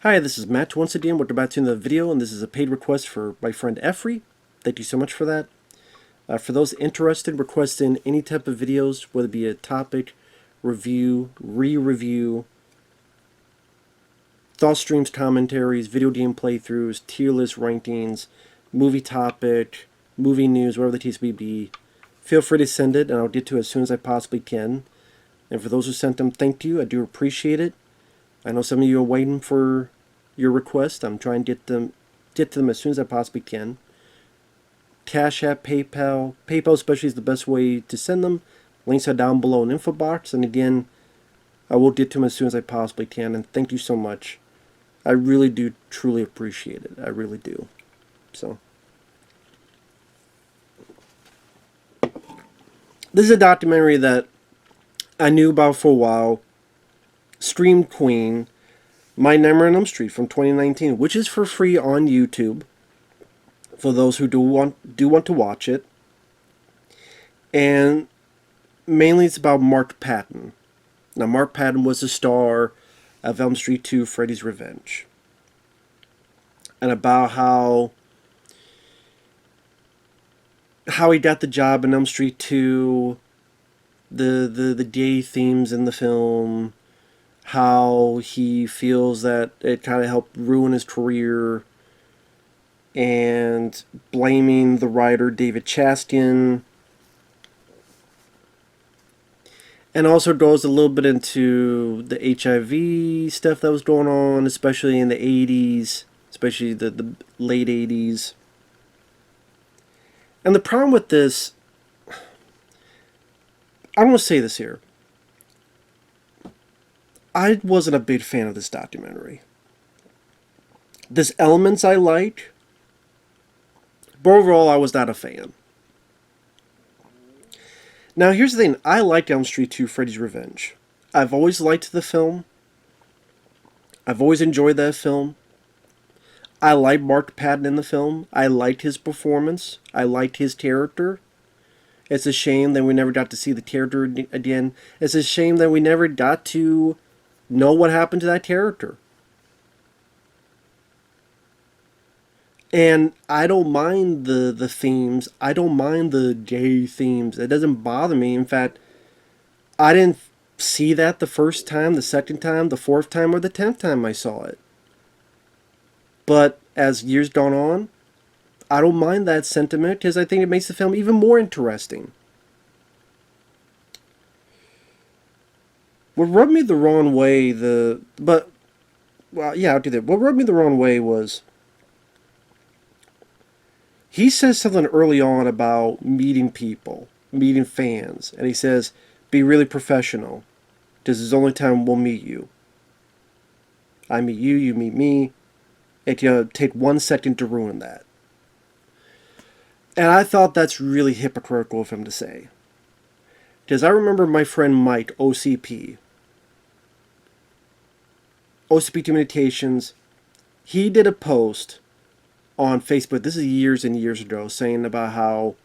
Hi, this is Matt once again. Welcome back to another video, and this is a paid request for my friend Efree. Thank you so much for that. For those interested, requesting any type of videos, whether it be a topic, review, re-review, thought streams, commentaries, video game playthroughs, tier list rankings, movie topic, movie news, whatever the case may be, feel free to send it, and I'll get to it as soon as I possibly can. And for those who sent them, thank you. I do appreciate it. I know some of you are waiting for your request. I'm trying to get to them as soon as I possibly can. CashApp, PayPal especially is the best way to send them. Links are down below in the info box. And again, I will get to them as soon as I possibly can. And thank you so much. I really do truly appreciate it. I really do. So, this is a documentary that I knew about for a while. Scream Queen, My Nightmare on Elm Street from 2019, which is for free on YouTube for those who do want to watch it. And mainly it's about Mark Patton. Now, Mark Patton was the star of Elm Street 2, Freddy's Revenge. And about how he got the job in Elm Street 2, the gay themes in the film, how he feels that it kind of helped ruin his career, and blaming the writer David Chaskin. And also goes a little bit into the HIV stuff that was going on, especially in the 80s, especially the late 80s. And the problem with this, I'm going to say this here. I wasn't a big fan of this documentary. There's elements I like, but overall I was not a fan. Now here's the thing, I liked Elm Street 2, Freddy's Revenge. I've always liked the film. I've always enjoyed that film. I liked Mark Patton in the film. I liked his performance. I liked his character. It's a shame that we never got to see the character again. It's a shame that we never got to know what happened to that character. And I don't mind the themes. I don't mind the gay themes. It doesn't bother me. In fact, I didn't see that the first time, the second time, the fourth time, or the 10th time I saw it. But as years gone on, I don't mind that sentiment because I think it makes the film even more interesting. What rubbed me the wrong way, What rubbed me the wrong way was, he says something early on about meeting people, meeting fans, and he says, be really professional. This is the only time we'll meet you. I meet you, you meet me. It's going to take 1 second to ruin that. And I thought that's really hypocritical of him to say. Because I remember my friend Mike, OCP Communications, he did a post on Facebook, this is years and years ago, saying about how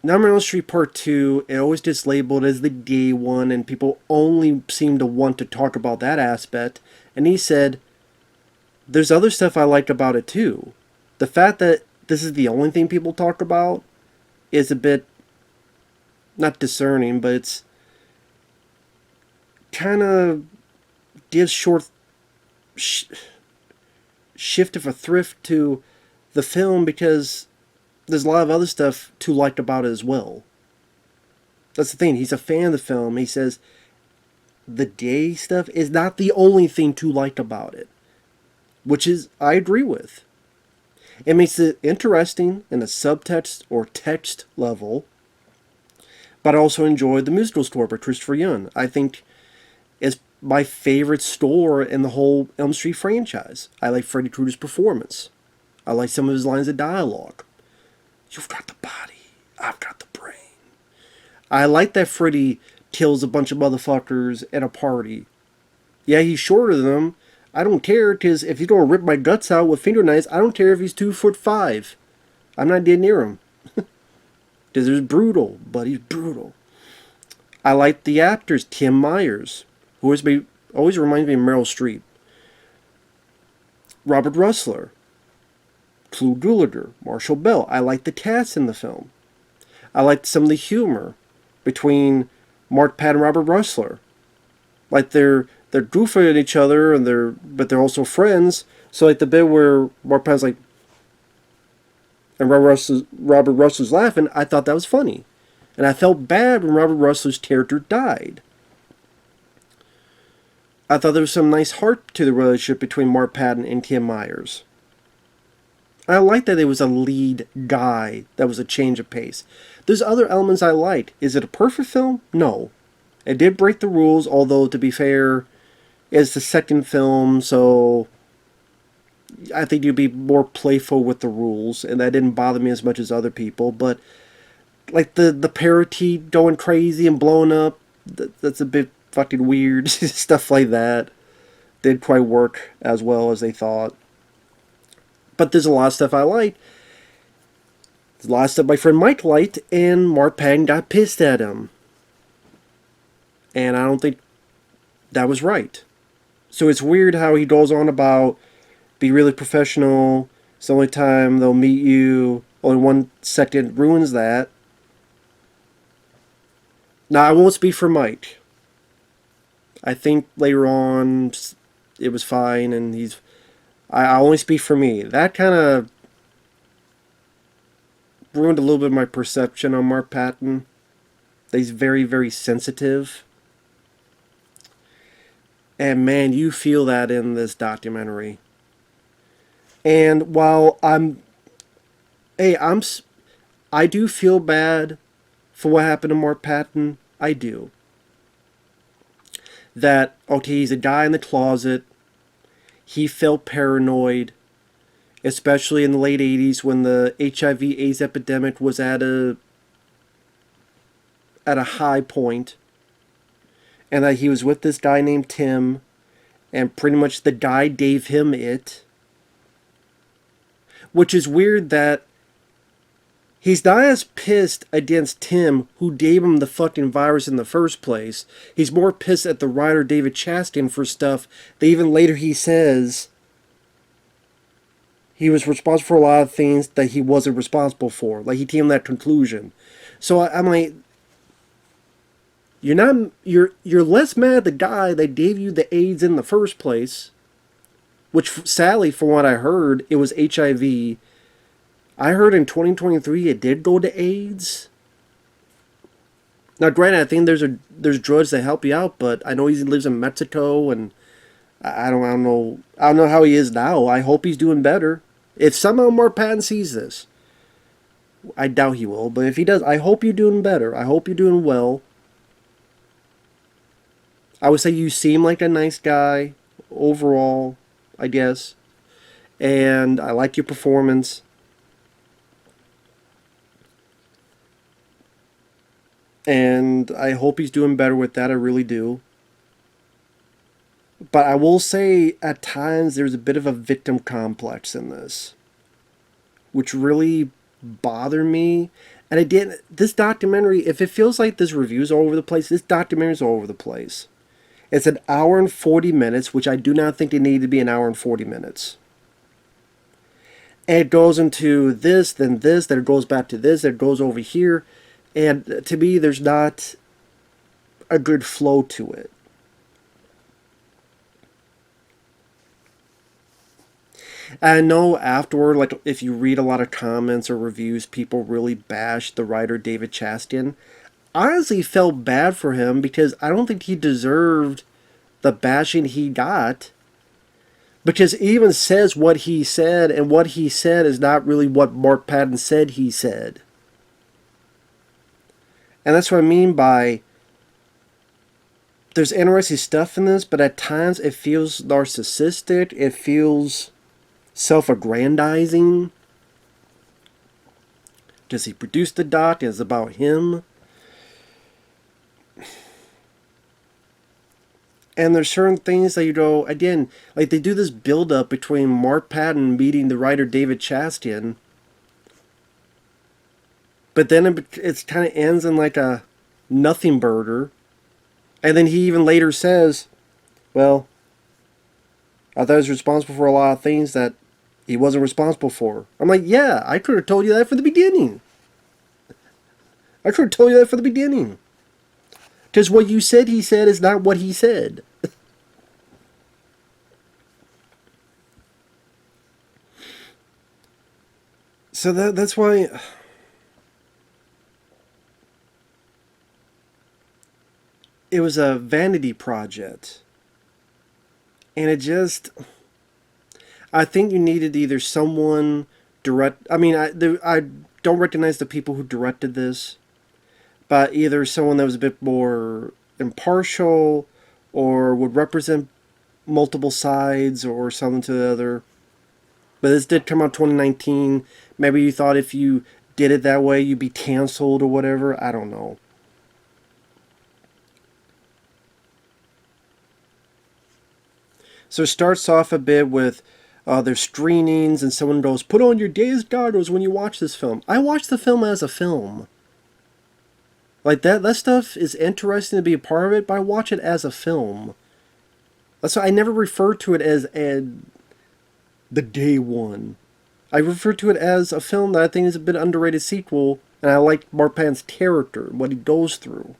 Nightmare on Elm Street Part 2, it always gets labeled as the gay one, and people only seem to want to talk about that aspect. And he said, there's other stuff I like about it too. The fact that this is the only thing people talk about is a bit, not discerning, but it's kind of gives shift of a thrift to the film, because there's a lot of other stuff to like about it as well. That's the thing. He's a fan of the film. He says the gay stuff is not the only thing to like about it, which is, I agree with. It makes it interesting in a subtext or text level, but I also enjoyed the musical score by Christopher Young. I think it's my favorite score in the whole Elm Street franchise. I like Freddy Krueger's performance. I like some of his lines of dialogue. You've got the body, I've got the brain. I like that Freddy kills a bunch of motherfuckers at a party. Yeah, he's shorter than them. I don't care, because if he's going to rip my guts out with finger knives, I don't care if he's 2'5". I'm not getting near him. Because he's brutal, but he's brutal. I like the actors, Tim Myers, who was Always reminds me of Meryl Streep. Robert Russler, Clu Gulager, Marshall Bell. I like the cast in the film. I liked some of the humor between Mark Patton and Robert Russler. Like they're goofing at each other and but they're also friends. So like the bit where Mark Patton's like and Robert Russler's laughing, I thought that was funny. And I felt bad when Robert Russler's character died. I thought there was some nice heart to the relationship between Mark Patton and Tim Myers. I liked that there was a lead guy that was a change of pace. There's other elements I liked. Is it a perfect film? No. It did break the rules, although to be fair, it's the second film, so I think you'd be more playful with the rules, and that didn't bother me as much as other people. But like the parakeet going crazy and blowing up, that's a bit fucking weird. Stuff like that didn't quite work as well as they thought. But there's a lot of stuff I liked. There's a lot of stuff my friend Mike liked, and Mark Patton got pissed at him. And I don't think that was right. So it's weird how he goes on about be really professional. It's the only time they'll meet you. Only 1 second ruins that. Now, I won't speak for Mike. I think later on it was fine, and I only speak for me. That kind of ruined a little bit of my perception on Mark Patton. He's very, very sensitive. And man, you feel that in this documentary. And while I do feel bad for what happened to Mark Patton. I do. That, okay, he's a guy in the closet. He felt paranoid, especially in the late 80s when the HIV/AIDS epidemic was at a high point. And that he was with this guy named Tim, and pretty much the guy gave him it. Which is weird that he's not as pissed against Tim, who gave him the fucking virus in the first place. He's more pissed at the writer David Chastain for stuff that even later he says he was responsible for a lot of things that he wasn't responsible for. Like, he came to that conclusion. So I'm like, you're less mad at the guy that gave you the AIDS in the first place, which sadly, from what I heard, it was HIV. I heard in 2023 it did go to AIDS. Now, granted, I think there's drugs that help you out, but I know he lives in Mexico, and I don't know how he is now. I hope he's doing better. If somehow Mark Patton sees this, I doubt he will, but if he does, I hope you're doing better. I hope you're doing well. I would say you seem like a nice guy overall, I guess. And I like your performance. And I hope he's doing better with that, I really do. But I will say, at times, there's a bit of a victim complex in this, which really bothered me. And again, this documentary, if it feels like this review's all over the place, this documentary's all over the place. It's an hour and 40 minutes, which I do not think it needed to be an hour and 40 minutes. And it goes into this, then it goes back to this, then it goes over here. And to me, there's not a good flow to it. And I know afterward, like, if you read a lot of comments or reviews, people really bash the writer David Chastain. I honestly felt bad for him because I don't think he deserved the bashing he got. Because he even says what he said, and what he said is not really what Mark Patton said he said. And that's what I mean by there's interesting stuff in this, but at times it feels narcissistic. It feels self-aggrandizing. Does he produce the doc? Is it about him? And there's certain things that you go, again, like they do this build-up between Mark Patton meeting the writer David Chastain. But then it kind of ends in like a nothing burger. And then he even later says, Well, I thought he was responsible for a lot of things that he wasn't responsible for. I'm like, yeah, I could have told you that from the beginning. I could have told you that from the beginning. Because what you said he said is not what he said. So that's why it was a vanity project. And it just, I think you needed either someone direct. I mean, I don't recognize the people who directed this, but either someone that was a bit more impartial or would represent multiple sides or something to the other. But this did come out 2019. Maybe you thought if you did it that way, you'd be canceled or whatever. I don't know. So it starts off a bit with there's screenings, and someone goes, "Put on your day's goggles when you watch this film." I watch the film as a film. Like that stuff is interesting to be a part of it, but I watch it as a film. That's why I never refer to it as the day one. I refer to it as a film that I think is a bit underrated sequel, and I like Mark Patton's character, what he goes through.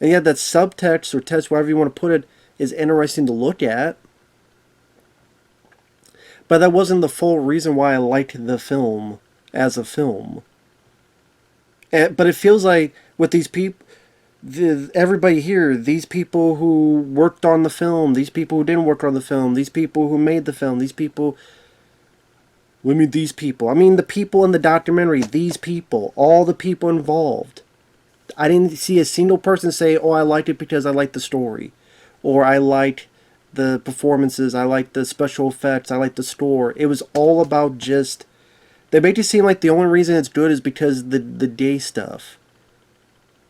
And yet that subtext or text, whatever you want to put it, is interesting to look at. But that wasn't the full reason why I liked the film as a film. But it feels like with these people, everybody here, these people who worked on the film, these people who didn't work on the film, these people who made the film, these people. What do you mean these people? I mean the people in the documentary, these people, all the people involved. I didn't see a single person say, "Oh, I liked it because I liked the story," or "I liked the performances, I liked the special effects, I liked the score." It was all about just. They make it seem like the only reason it's good is because the day stuff.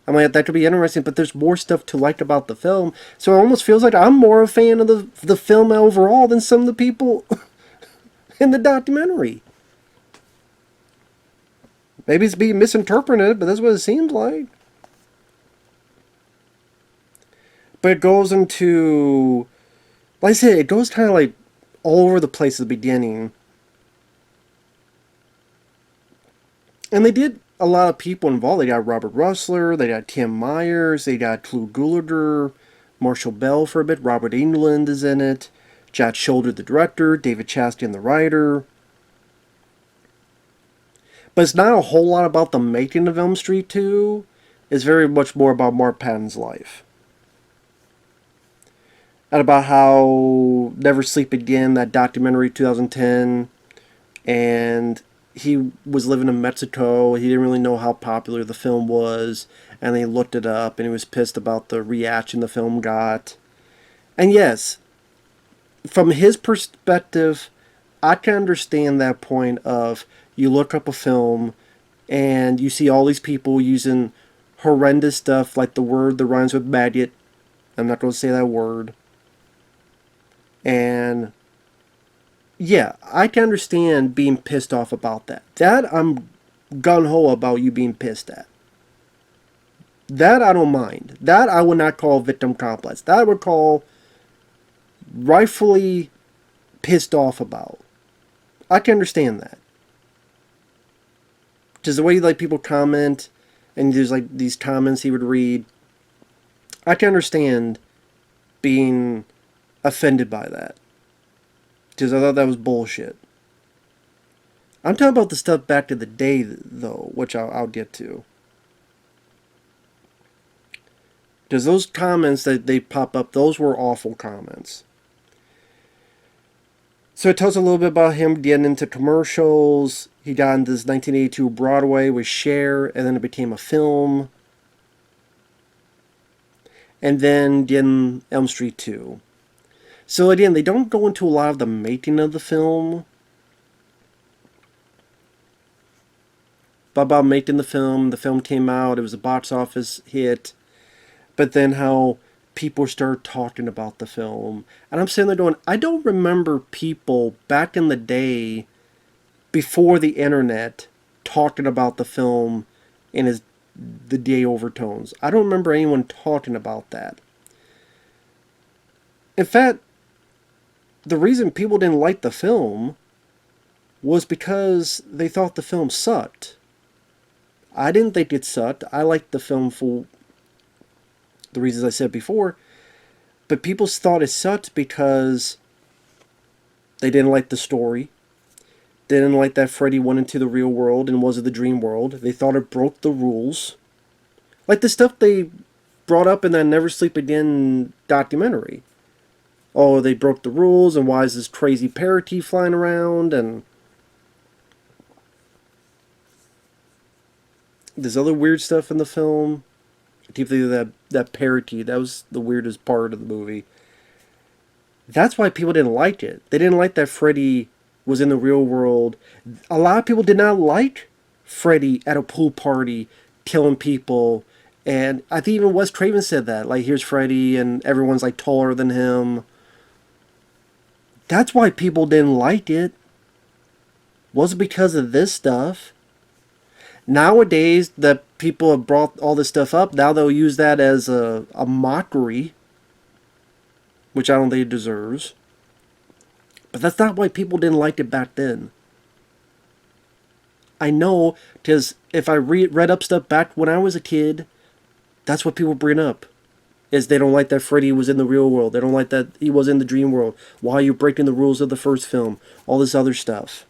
I'm like, that could be interesting, but there's more stuff to like about the film. So it almost feels like I'm more a fan of the film overall than some of the people in the documentary. Maybe it's being misinterpreted, but that's what it seems like. But it goes into, like I said, it goes kind of like all over the place at the beginning. And they did a lot of people involved. They got Robert Russler, they got Tim Myers, they got Clu Gulager, Marshall Bell for a bit, Robert Englund is in it, Jack Shoulder the director, David Chastain the writer. But it's not a whole lot about the making of Elm Street 2. It's very much more about Mark Patton's life. And about how Never Sleep Again, that documentary 2010, and he was living in Mexico. He didn't really know how popular the film was, and he looked it up, and he was pissed about the reaction the film got. And yes, from his perspective, I can understand that point of you look up a film and you see all these people using horrendous stuff like the word that rhymes with maggot. I'm not going to say that word. And yeah, I can understand being pissed off about that. That I'm gung-ho about you being pissed at. That I don't mind. That I would not call victim complex. That I would call rightfully pissed off about. I can understand that. Just the way like people comment, and there's like these comments he would read. I can understand being offended by that. Because I thought that was bullshit. I'm talking about the stuff back to the day, though, which I'll get to. Because those comments that they pop up, those were awful comments. So it tells a little bit about him getting into commercials. He got into this 1982 Broadway with Cher, and then it became a film. And then getting Elm Street 2. So again, they don't go into a lot of the making of the film. But about making the film came out, it was a box office hit. But then how people started talking about the film. And I'm sitting there going, I don't remember people back in the day, before the internet, talking about the film in the gay overtones. I don't remember anyone talking about that. In fact, the reason people didn't like the film was because they thought the film sucked. I didn't think it sucked. I liked the film for the reasons I said before. But people thought it sucked because they didn't like the story. They didn't like that Freddy went into the real world and was in the dream world. They thought it broke the rules. Like the stuff they brought up in that Never Sleep Again documentary. Oh, they broke the rules, and why is this crazy parrot flying around, and there's other weird stuff in the film. I keep thinking of that parrot. That was the weirdest part of the movie. That's why people didn't like it. They didn't like that Freddy was in the real world. A lot of people did not like Freddy at a pool party killing people. And I think even Wes Craven said that. Like, here's Freddy, and everyone's like taller than him. That's why people didn't like it. Wasn't because of this stuff. Nowadays, that people have brought all this stuff up, now they'll use that as a mockery, which I don't think it deserves. But that's not why people didn't like it back then. I know, because if I read up stuff back when I was a kid, that's what people bring up. Is they don't like that Freddy was in the real world. They don't like that he was in the dream world. Why are you breaking the rules of the first film? All this other stuff.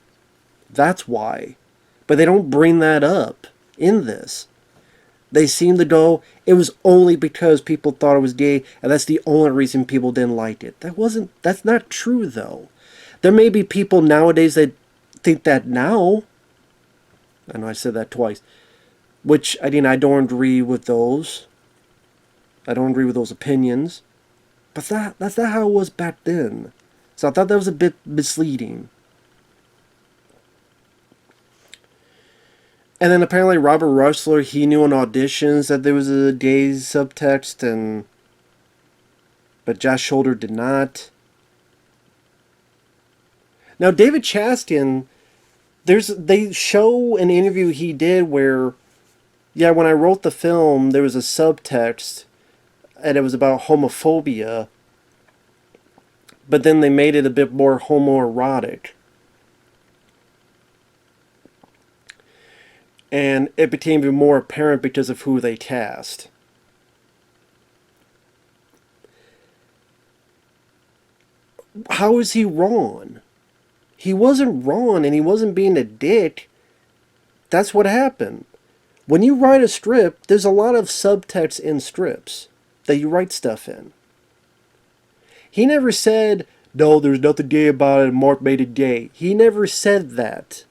That's why. But they don't bring that up in this. They seem to go, it was only because people thought it was gay, and that's the only reason people didn't like it. That's not true, though. There may be people nowadays that think that now. I know I said that twice. Which, I mean, I don't agree with those. I don't agree with those opinions. But that's not how it was back then. So I thought that was a bit misleading. And then apparently Robert Russler, he knew in auditions that there was a gay subtext, but Josh Shoulder did not. Now David Chastain, they show an interview he did where, yeah, when I wrote the film, there was a subtext, and it was about homophobia, but then they made it a bit more homoerotic. And it became even more apparent because of who they cast. How is he wrong? He wasn't wrong, and he wasn't being a dick. That's what happened. When you write a script, there's a lot of subtext in scripts that you write stuff in. He never said, no, there's nothing gay about it, Mark made it gay. He never said that.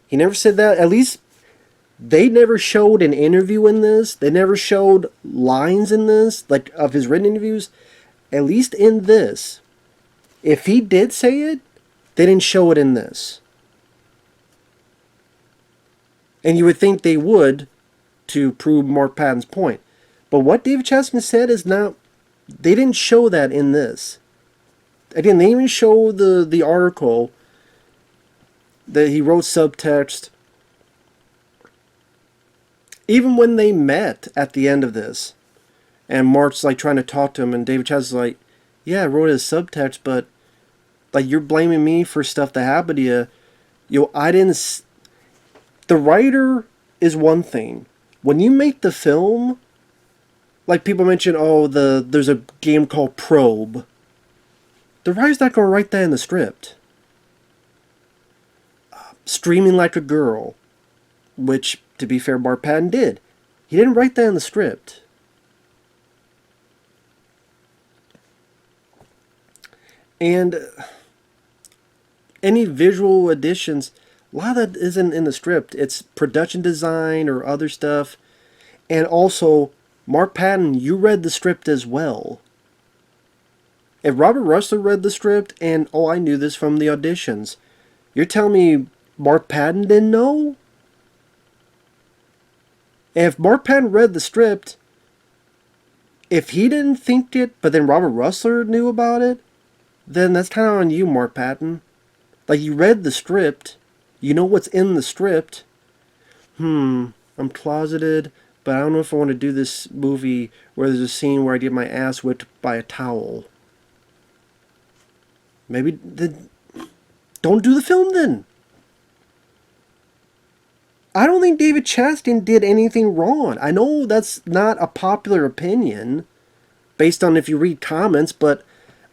He never said that. At least they never showed an interview in this. They never showed lines in this, like of his written interviews. At least in this. If he did say it, they didn't show it in this. And you would think they would to prove Mark Patton's point. But what David Chastain said is not... They didn't show that in this. Again, they even show the article that he wrote subtext. Even when they met at the end of this, and Mark's like trying to talk to him, and David Chastain's like, yeah, I wrote it as subtext, but like you're blaming me for stuff that happened to you. I didn't... The writer is one thing. When you make the film, like people mention, there's a game called Probe. The writer's not going to write that in the script. Streaming Like a Girl, which, to be fair, Mark Patton did. He didn't write that in the script. And any visual additions, a lot of that isn't in the script. It's production design or other stuff. And also, Mark Patton, you read the script as well. If Robert Russler read the script, and, I knew this from the auditions, you're telling me Mark Patton didn't know? If Mark Patton read the script, if he didn't think it, but then Robert Russler knew about it, then that's kind of on you, Mark Patton. Like, you read the script, you know what's in the script. I'm closeted, but I don't know if I want to do this movie where there's a scene where I get my ass whipped by a towel. Maybe don't do the film then. I don't think David Chastain did anything wrong. I know that's not a popular opinion based on if you read comments, but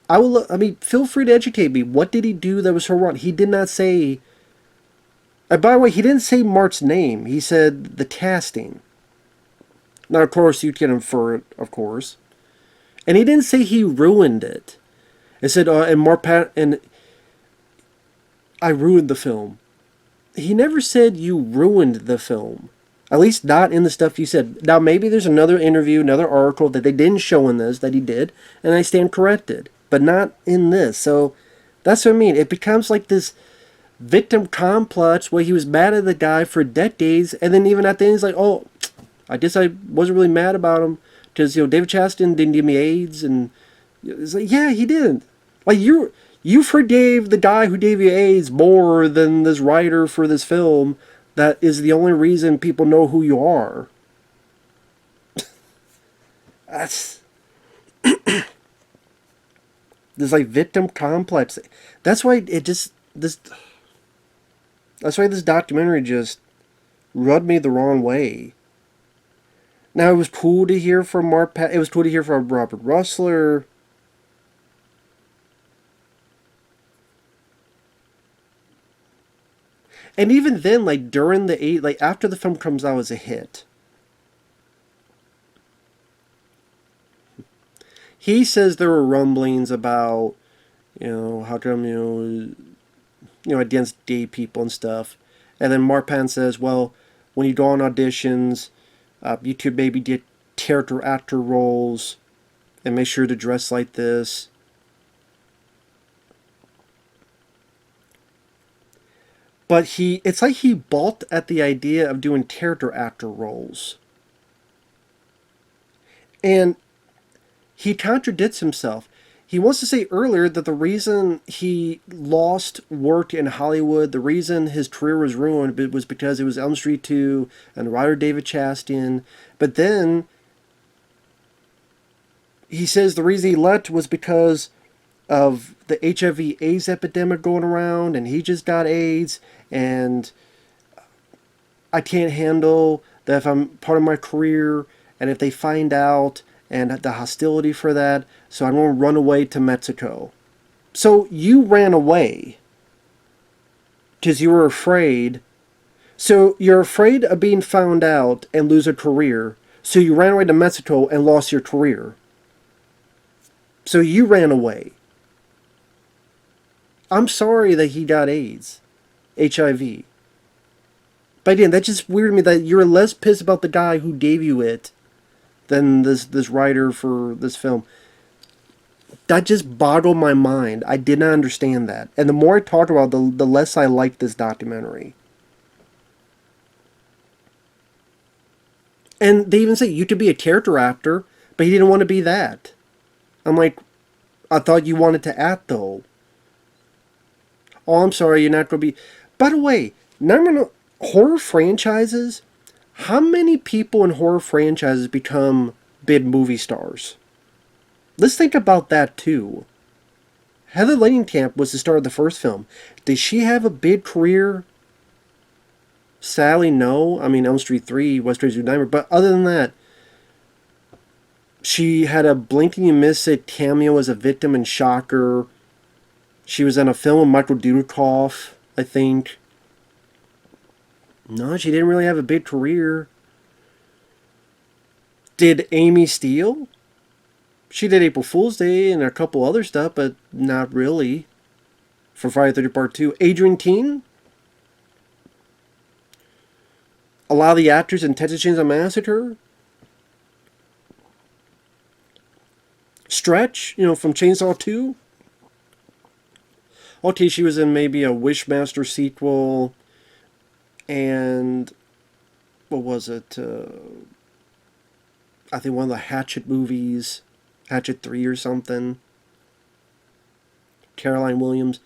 I mean, feel free to educate me. What did he do that was so wrong? He did not say. By the way, he didn't say Mart's name. He said the casting. Now, of course, you can infer it, of course. And he didn't say he ruined it. It said, and and I ruined the film. He never said you ruined the film. At least not in the stuff you said. Now, maybe there's another interview, another article that they didn't show in this that he did, and I stand corrected. But not in this. So, that's what I mean. It becomes like this victim complex where he was mad at the guy for decades, and then even at the end he's like, oh, I guess I wasn't really mad about him because, David Chastain didn't give me AIDS, and it's like, yeah, he didn't. Like, you forgave the guy who gave you AIDS more than this writer for this film that is the only reason people know who you are. That's this like victim complex. That's why that's why this documentary just rubbed me the wrong way. Now, it was cool to hear from it was cool to hear from Robert Russler. And even then, like, during like, after the film comes out as a hit, he says there were rumblings about, how come, against gay people and stuff. And then Mark Patton says, well, when you go on auditions, you could maybe get character actor roles and make sure to dress like this. But it's like he balked at the idea of doing character actor roles. And he contradicts himself. He wants to say earlier that the reason he lost work in Hollywood, the reason his career was ruined, was because it was Elm Street 2 and the writer David Chastain. But then he says the reason he left was because of the HIV/AIDS epidemic going around, and he just got AIDS, and I can't handle that if I'm part of my career, and if they find out, and the hostility for that, so I'm going to run away to Mexico. So you ran away because you were afraid. So you're afraid of being found out and lose a career, so you ran away to Mexico and lost your career. So you ran away. I'm sorry that he got AIDS, HIV. But again, that just weirded me that you're less pissed about the guy who gave you it than this writer for this film. That just boggled my mind. I did not understand that. And the more I talk about it, the less I like this documentary. And they even say you could be a character actor, but he didn't want to be that. I'm like, I thought you wanted to act though. Oh, I'm sorry, you're not going to be... By the way, no, horror franchises, how many people in horror franchises become big movie stars? Let's think about that too. Heather Langenkamp was the star of the first film. Did she have a big career? Sadly, no. I mean, Elm Street 3, West Crazy Nightmare. But other than that, she had a blink and you miss it cameo as a victim in Shocker. She was in a film with Michael Dudikoff, I think. No, she didn't really have a big career. Did Amy Steele? She did April Fool's Day and a couple other stuff, but not really. For Friday the 13th Part 2. Adrian Keene? A lot of the actors in Texas Chainsaw Massacre? Stretch, from Chainsaw 2? Okay, she was in maybe a Wishmaster sequel, and what was it? I think one of the Hatchet movies, Hatchet 3 or something. Caroline Williams.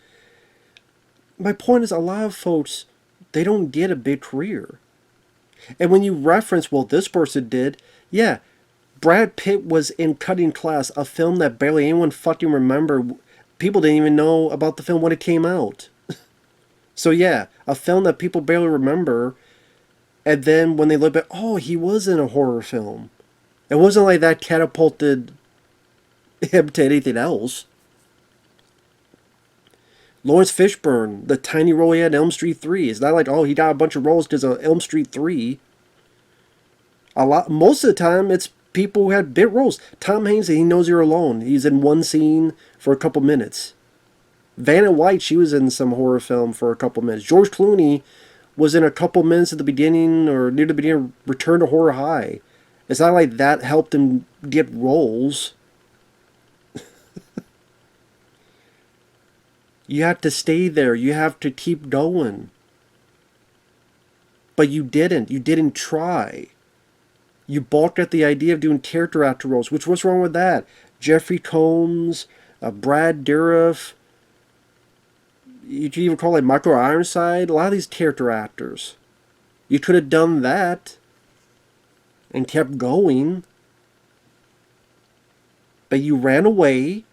My point is, a lot of folks, they don't get a big career. And when you reference, well, this person did, yeah, Brad Pitt was in Cutting Class, a film that barely anyone fucking remembered. people didn't even know about the film when it came out. So yeah, a film that people barely remember, and then when they look back, oh, he was in a horror film. It wasn't like that catapulted him to anything else. Lawrence Fishburne, the tiny role he had in Elm Street 3. It's not like, oh, he got a bunch of roles because of Elm Street 3. Most of the time, it's people who had big roles. Tom Hanks, He Knows You're Alone. He's in one scene for a couple minutes. Vanna White, she was in some horror film for a couple minutes. George Clooney was in a couple minutes at the beginning or near the beginning of Return to Horror High. It's not like that helped him get roles. You have to stay there. You have to keep going. But you didn't. You didn't try. You balked at the idea of doing character actor roles. What's wrong with that? Jeffrey Combs, Brad Dourif. You could even call it Michael Ironside. A lot of these character actors. You could have done that and kept going. But you ran away.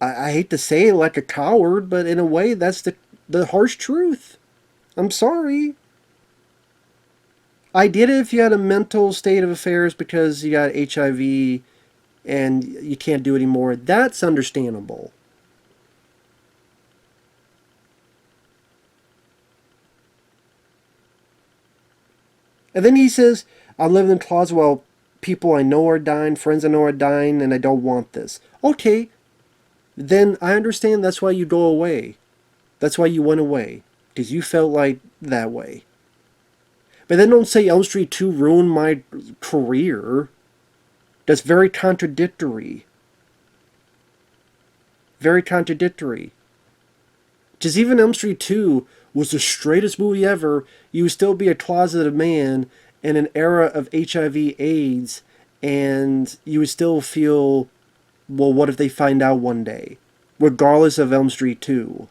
I hate to say it like a coward, but in a way, that's the harsh truth. I'm sorry. I did it if you had a mental state of affairs because you got HIV and you can't do it anymore. That's understandable. And then he says, I'm living in the closet while people I know are dying, friends I know are dying, and I don't want this. Okay, then I understand that's why you go away. That's why you went away. Because you felt like that way. But then don't say Elm Street 2 ruined my career. That's very contradictory. Very contradictory. Because even Elm Street 2 was the straightest movie ever, you would still be a closeted man in an era of HIV/AIDS, and you would still feel, well, what if they find out one day? Regardless of Elm Street 2.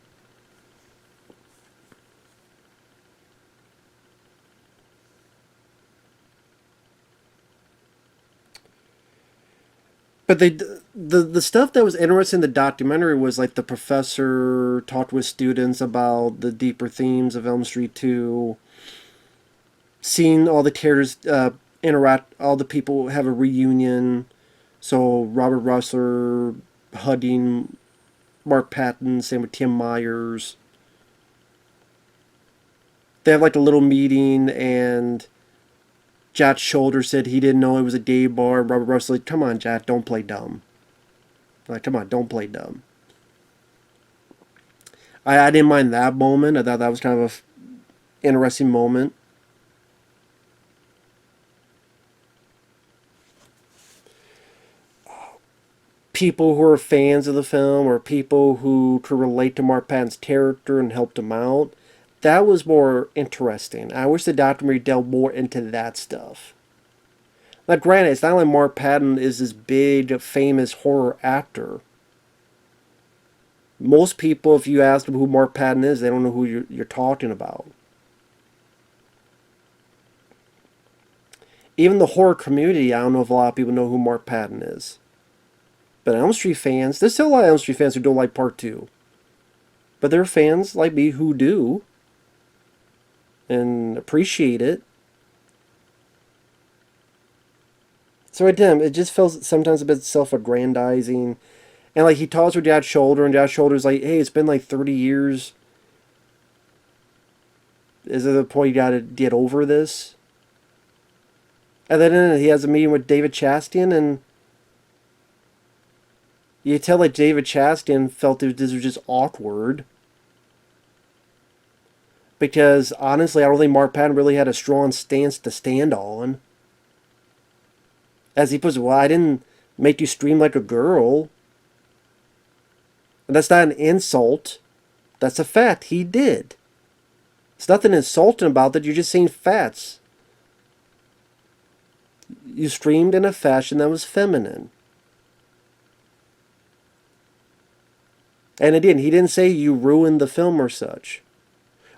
But the stuff that was interesting in the documentary was like the professor talked with students about the deeper themes of Elm Street 2, seeing all the characters interact, all the people have a reunion. So Robert Russler hugging Mark Patton, same with Tim Myers. They have like a little meeting, and Jack Shoulder said he didn't know it was a gay bar. Robert Russell said, come on, Jack, don't play dumb. Like, come on, don't play dumb. I didn't mind that moment. I thought that was kind of an interesting moment. People who are fans of the film or people who could relate to Mark Patton's character and helped him out, that was more interesting. I wish the documentary delved more into that stuff. Now, granted, it's not like Mark Patton is this big, famous horror actor. Most people, if you ask them who Mark Patton is, they don't know who you're talking about. Even the horror community, I don't know if a lot of people know who Mark Patton is. But Elm Street fans, there's still a lot of Elm Street fans who don't like Part 2. But there are fans like me who do. And appreciate it. So again, it just feels sometimes a bit self-aggrandizing. And like he talks with Dad's shoulder, and Dad's shoulder's like, hey, it's been like 30 years. Is it the point you gotta get over this? And then he has a meeting with David Chastain, and you tell like David Chastain felt this was just awkward. Because honestly, I don't think Mark Patton really had a strong stance to stand on. As he puts it, well, I didn't make you scream like a girl. And that's not an insult. That's a fact. He did. There's nothing insulting about that. You're just saying facts. You screamed in a fashion that was feminine. And again, he didn't say you ruined the film or such.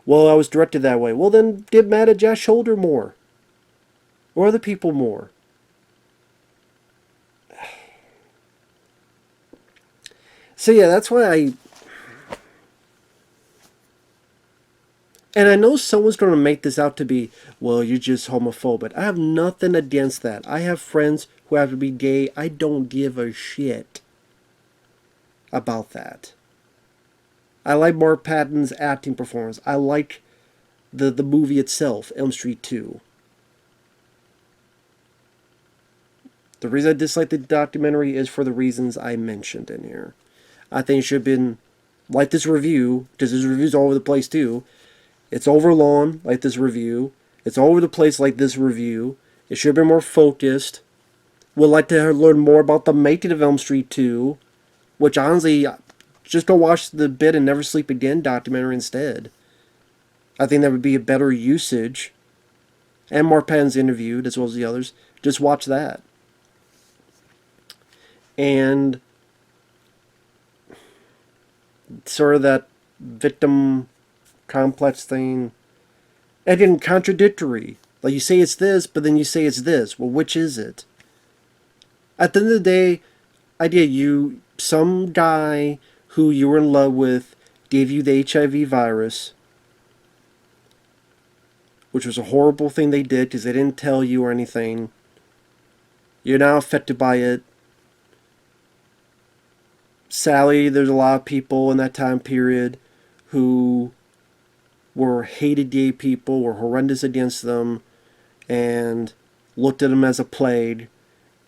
Well, I was directed that way. Well, then get mad at Josh Shoulder more. Or other people more. So yeah, that's why I... And I know someone's going to make this out to be, well, you're just homophobic. I have nothing against that. I have friends who have to be gay. I don't give a shit about that. I like Mark Patton's acting performance. I like the movie itself, Elm Street 2. The reason I dislike the documentary is for the reasons I mentioned in here. I think it should have been like this review, because this review's all over the place too. It's overlong, like this review. It's all over the place, like this review. It should have been more focused. Would like to learn more about the making of Elm Street 2, which honestly, just go watch the Bed and Never Sleep Again documentary instead. I think that would be a better usage. And Mark Patton's interviewed, as well as the others. Just watch that. And sort of that victim complex thing. And again, contradictory. Like you say it's this, but then you say it's this. Well, which is it? At the end of the day, some guy who you were in love with gave you the HIV virus, which was a horrible thing they did because they didn't tell you or anything. You're now affected by it. Sadly, there's a lot of people in that time period who were hated gay people, were horrendous against them, and looked at them as a plague.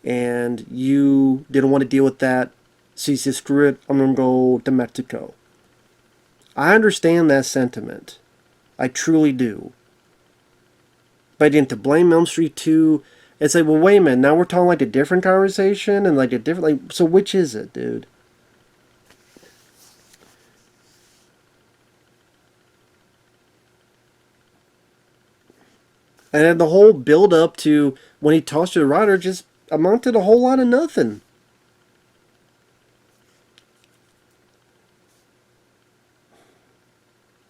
And you didn't want to deal with that, so you said, screw it, I'm going to go to Mexico. I understand that sentiment. I truly do. But again, to blame Elm Street 2, it's like, well, wait a minute, now we're talking like a different conversation, and like a different, like, so which is it, dude? And then the whole build up to when he talks to the writer just amounted a whole lot of nothing.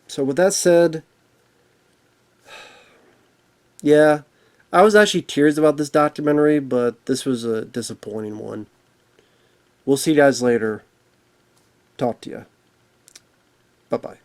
So with that said, yeah, I was actually curious about this documentary, but this was a disappointing one. We'll see you guys later. Talk to you. Bye-bye.